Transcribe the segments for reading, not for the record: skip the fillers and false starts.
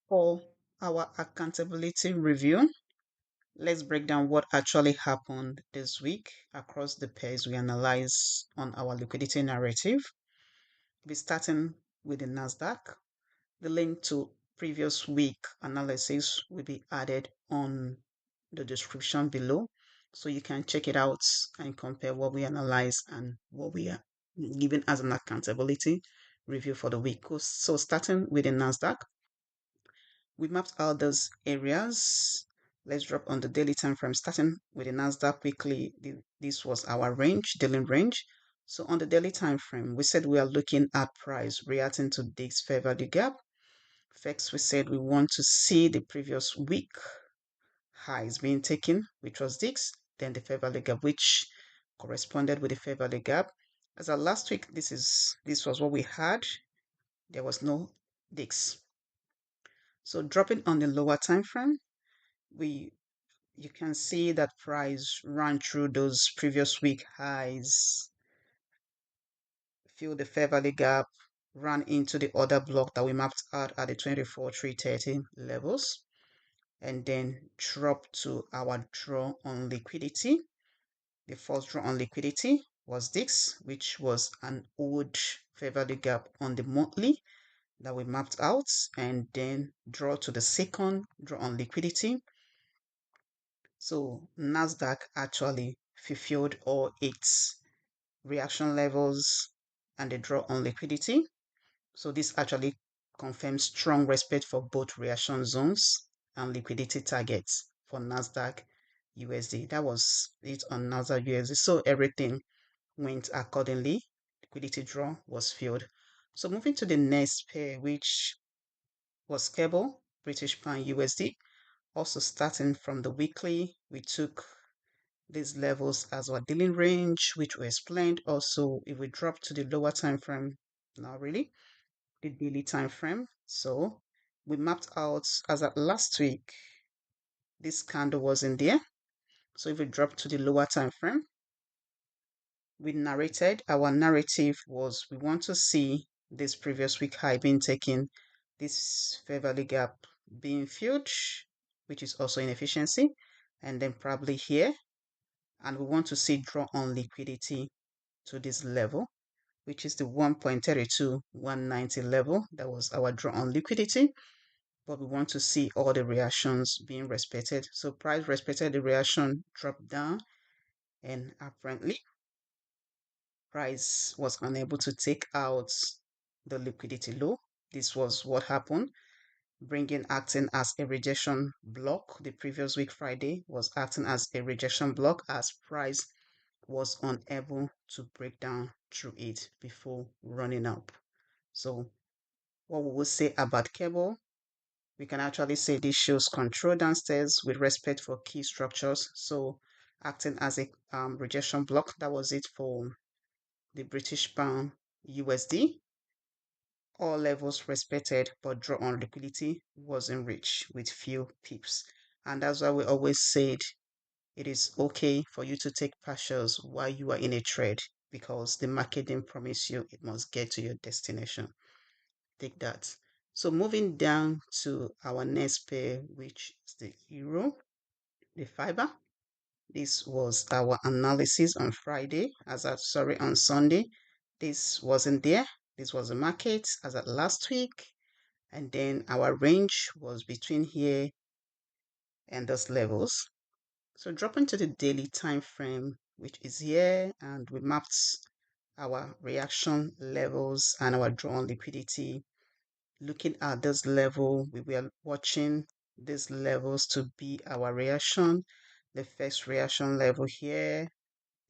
For our accountability review, let's break down what actually happened this week across the pairs we analyze on our liquidity narrative. We're starting with the Nasdaq. The link to previous week analysis will be added on the description below, so you can check it out and compare what we analyze and what we are given as an accountability review for the week. So starting with the Nasdaq, we mapped out those areas. Let's drop on the daily time frame, starting with the Nasdaq weekly. This was our range, dealing range. So on the daily time frame, we said we are looking at price reacting to this fair value gap. First, we said we want to see the previous week highs being taken, which was this, then the fair value gap, which corresponded with the fair value gap. As of last week, this was what we had. There was no DIX. So dropping on the lower time frame, you can see that price ran through those previous week highs, filled the fair value gap, ran into the other block that we mapped out at the 24,330 levels, and then dropped to our draw on liquidity. The first draw on liquidity was this, which was an old fair value gap on the monthly that we mapped out, and then draw to the second draw on liquidity. So Nasdaq actually fulfilled all its reaction levels and the draw on liquidity. So this actually confirms strong respect for both reaction zones and liquidity targets for Nasdaq USD. That was it on Nasdaq USD. So everything went accordingly. Liquidity draw was filled. So moving to the next pair, which was cable, British Pound USD. Also starting from the weekly, we took these levels as our dealing range, which we explained. Also, if we drop to the lower time frame, not really, the daily time frame. So we mapped out as at last week, this candle was in there. So if we drop to the lower time frame, we narrated, our narrative was we want to see this previous week high being taken, this fair value gap being filled, which is also inefficiency, and then probably here, and we want to see draw on liquidity to this level, which is the 1.32190 level. That was our draw on liquidity, but we want to see all the reactions being respected. So price respected the reaction, dropped down, and apparently price was unable to take out the liquidity low. This was what happened, acting as a rejection block. The previous week Friday was acting as a rejection block as price was unable to break down through it before running up. So what we will say about cable, we can actually say this shows control downstairs with respect for key structures. So acting as a rejection block, that was it for the British Pound USD. All levels respected, but draw on liquidity wasn't reached with few pips. And that's why we always said it is okay for you to take partials while you are in a trade, because the market didn't promise you it must get to your destination. Take that. So moving down to our next pair, which is the euro, the fiber. This was our analysis on Friday, on Sunday. This wasn't there. This was the market as at last week. And then our range was between here and those levels. So dropping to the daily time frame, which is here, and we mapped our reaction levels and our draw on liquidity. Looking at this level, we were watching these levels to be our reaction. The first reaction level here,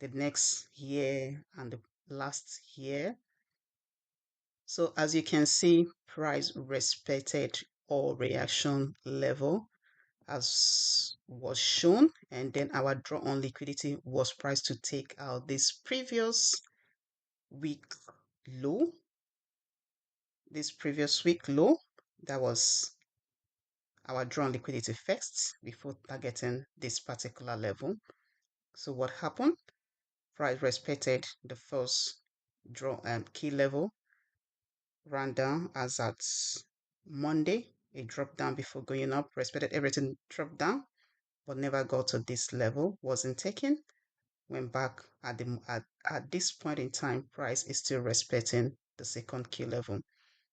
the next here, and the last here. So as you can see, price respected all reaction level as was shown, and then our draw on liquidity was priced to take out this previous week low. This previous week low, that was our draw on liquidity first before targeting this particular level. So what happened? Price respected the first draw key level, ran down as at Monday. a drop down before going up, respected everything, dropped down, but never got to this level, wasn't taken, went back at this point in time, price is still respecting the second key level.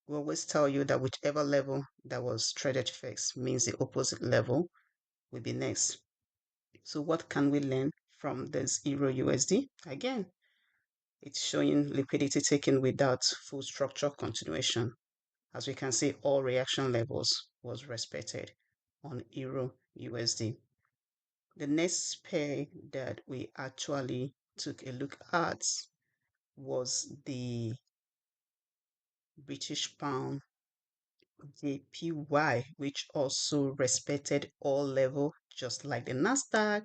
We always tell you that whichever level that was traded first means the opposite level will be next. So what can we learn from this Euro USD? Again, it's showing liquidity taken without full structure continuation. As we can see, all reaction levels was respected on Euro USD. The next pair that we actually took a look at was the British Pound JPY, which also respected all level, just like the Nasdaq.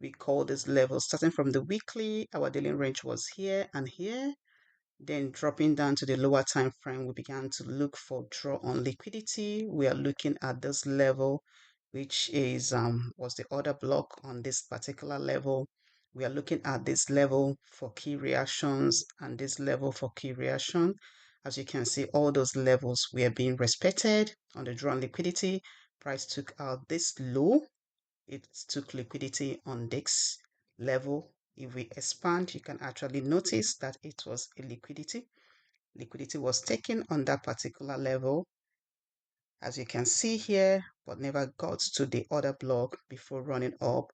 We call this level starting from the weekly. Our daily range was here and here. Then dropping down to the lower time frame, we began to look for draw on liquidity. We are looking at this level, which is was the order block on this particular level. We are looking at this level for key reactions and this level for key reaction. As you can see, all those levels were being respected on the draw on liquidity. Price took out this low. It took liquidity on this level. If we expand, you can actually notice that it was a liquidity. Liquidity was taken on that particular level, as you can see here, but never got to the order block before running up,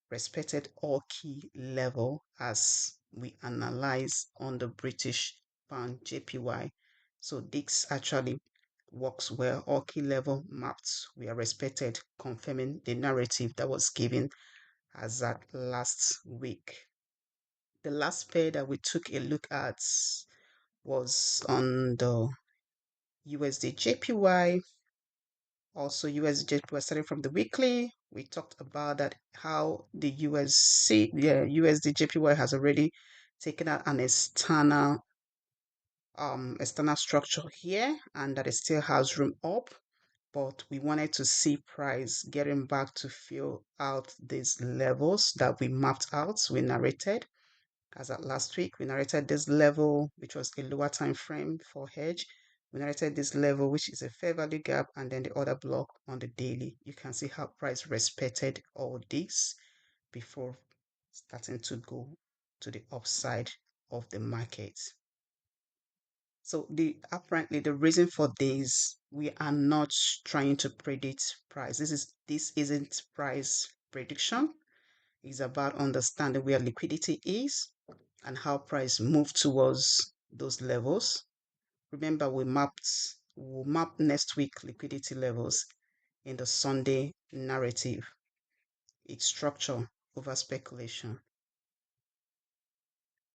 respected all key level as we analyze on the British Pound JPY. So this actually works well. All key level mapped were respected, confirming the narrative that was given as at last week. The last pair that we took a look at was on the USDJPY. Also, USDJPY starting from the weekly. We talked about that how the USDJPY has already taken out an external structure here, and that it still has room up. But we wanted to see price getting back to fill out these levels that we mapped out, we narrated. As at last week, we narrated this level, which was a lower time frame for hedge. We narrated this level, which is a fair value gap, and then the other block on the daily. You can see how price respected all this before starting to go to the upside of the market. So apparently the reason for this, we are not trying to predict price. This isn't price prediction. It's about understanding where liquidity is and how price move towards those levels. Remember, we'll map next week liquidity levels in the Sunday narrative. It's structure over speculation.